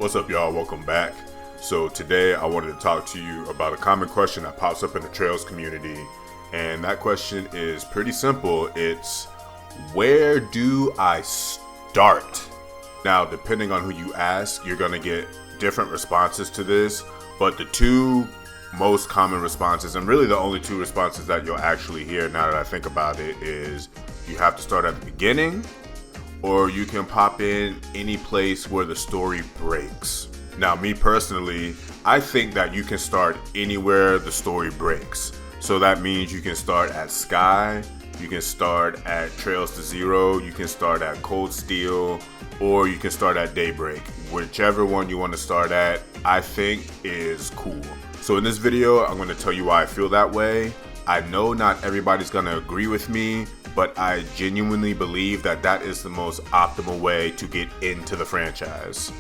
What's up, y'all? Welcome back. So today I wanted to talk to you about a common question that pops up in the Trails community. And that question is pretty simple. It's, where do I start? Now, depending on who you ask, you're going to get different responses to this. But the two most common responses, and really the only two responses that you'll actually hear now that I think about it, is you have to start at the beginning, or you can pop in any place where the story breaks. Now, me personally, I think that you can start anywhere the story breaks. So that means you can start at Sky, you can start at Trails to Zero, you can start at Cold Steel, or you can start at Daybreak. Whichever one you want to start at, I think is cool. So in this video, I'm going to tell you why I feel that way. I know not everybody's going to agree with me, but I genuinely believe that that is the most optimal way to get into the franchise.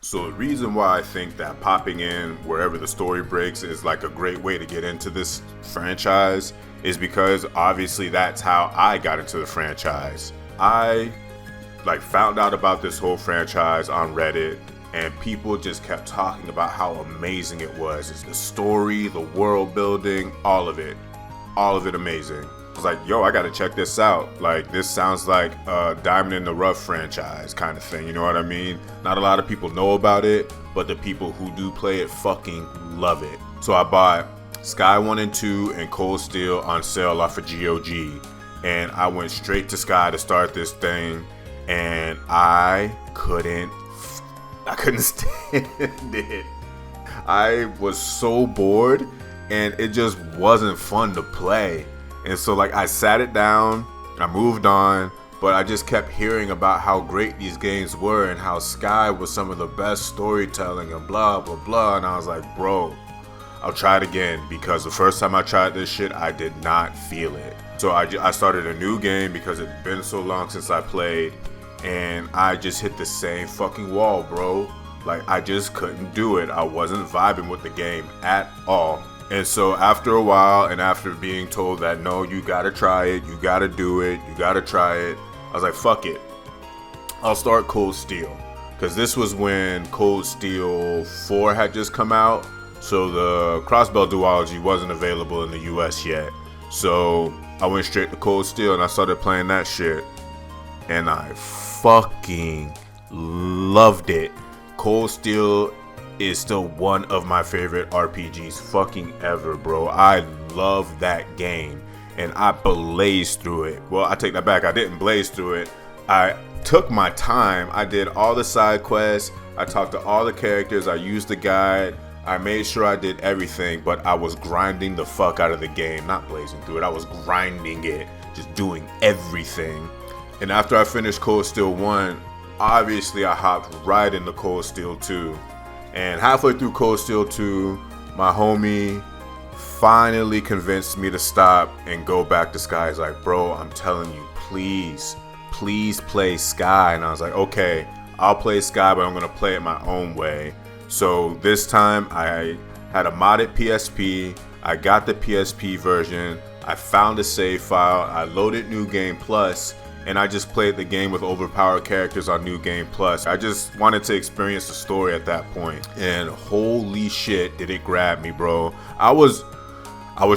So the reason why I think that popping in wherever the story breaks is like a great way to get into this franchise is because obviously that's how I got into the franchise. I found out about this whole franchise on Reddit, and people just kept talking about how amazing it was. It's the story, the world building, all of it amazing. I was like, yo, I gotta check this out. Like, this sounds like a Diamond in the Rough franchise kind of thing, you know what I mean? Not a lot of people know about it, but the people who do play it fucking love it. So I bought Sky 1 and 2 and Cold Steel on sale off of GOG, and I went straight to Sky to start this thing, and I couldn't stand it. I was so bored, and it just wasn't fun to play. And so I sat it down, I moved on, but I just kept hearing about how great these games were and how Sky was some of the best storytelling and blah, blah, blah. And I was like, bro, I'll try it again, because the first time I tried this shit, I did not feel it. So I started a new game because it'd been so long since I played, and I just hit the same fucking wall, bro. I just couldn't do it. I wasn't vibing with the game at all. And so after a while, and after being told that, no, you gotta try it, you gotta do it, you gotta try it, I was like, fuck it. I'll start Cold Steel. Because this was when Cold Steel 4 had just come out. So the Crossbell duology wasn't available in the US yet. So I went straight to Cold Steel and I started playing that shit. And I fucking loved it. Cold Steel is still one of my favorite RPGs fucking ever, bro. I love that game, and I blazed through it. Well, I take that back. I didn't blaze through it. I took my time. I did all the side quests. I talked to all the characters. I used the guide. I made sure I did everything, but I was grinding the fuck out of the game. Not blazing through it. I was grinding it, just doing everything. And after I finished Cold Steel 1, obviously I hopped right into Cold Steel 2. And halfway through Cold Steel 2, my homie finally convinced me to stop and go back to Sky. He's like, bro, I'm telling you, please play Sky. And I was like, okay, I'll play Sky, but I'm going to play it my own way. So this time I had a modded PSP. I got the PSP version. I found a save file. I loaded New Game Plus. And I just played the game with overpowered characters on New Game Plus. I just wanted to experience the story at that point. And holy shit, did it grab me, bro. I was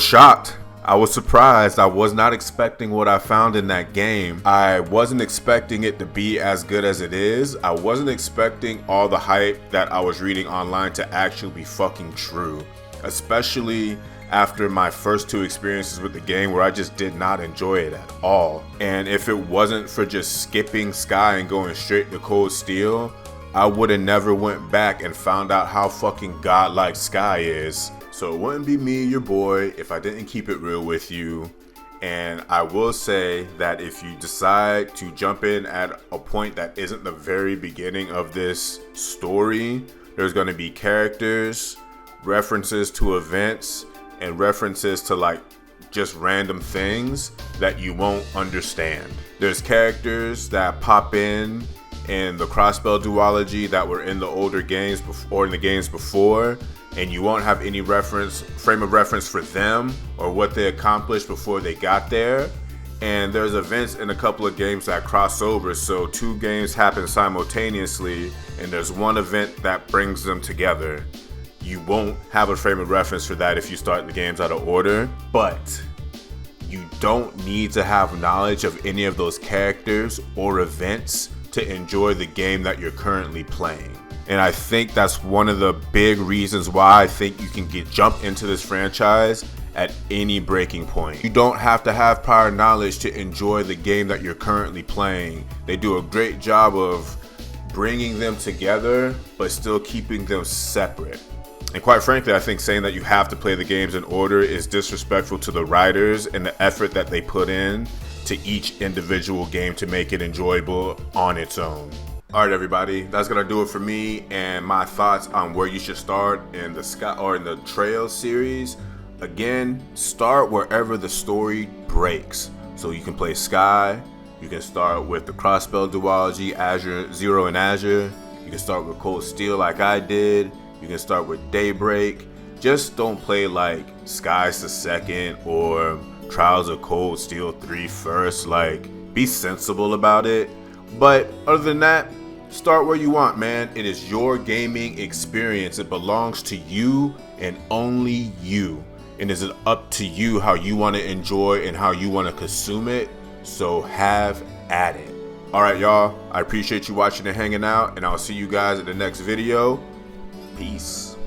shocked. I was surprised. I was not expecting what I found in that game. I wasn't expecting it to be as good as it is. I wasn't expecting all the hype that I was reading online to actually be fucking true. Especially after my first two experiences with the game, where I just did not enjoy it at all. And if it wasn't for just skipping Sky and going straight to Cold Steel, I would have never went back and found out how fucking godlike Sky is. So it wouldn't be me, your boy, if I didn't keep it real with you. And I will say that if you decide to jump in at a point that isn't the very beginning of this story, there's going to be characters, references to events, and references to just random things that you won't understand. There's characters that pop in the Crossbell duology that were in the older games or in the games before, and you won't have any frame of reference for them or what they accomplished before they got there. and there's events in a couple of games that cross over, so 2 games happen simultaneously and there's one event that brings them together. You won't have a frame of reference for that if you start the games out of order, but you don't need to have knowledge of any of those characters or events to enjoy the game that you're currently playing. And I think that's one of the big reasons why I think you can jump into this franchise at any breaking point. You don't have to have prior knowledge to enjoy the game that you're currently playing. They do a great job of bringing them together, but still keeping them separate. And quite frankly, I think saying that you have to play the games in order is disrespectful to the writers and the effort that they put in to each individual game to make it enjoyable on its own. Alright everybody, that's gonna do it for me and my thoughts on where you should start in the Trails series. Again, start wherever the story breaks. So you can play Sky, you can start with the Crossbell duology, Azure, Zero and Azure. You can start with Cold Steel like I did. You can start with Daybreak. Just don't play like Skies the Second or Trials of Cold Steel 3 first. Like, be sensible about it. But other than that, start where you want, man. It is your gaming experience. It belongs to you and only you. And it's up to you how you want to enjoy and how you want to consume it. So have at it. Alright, y'all. I appreciate you watching and hanging out. And I'll see you guys in the next video. Peace.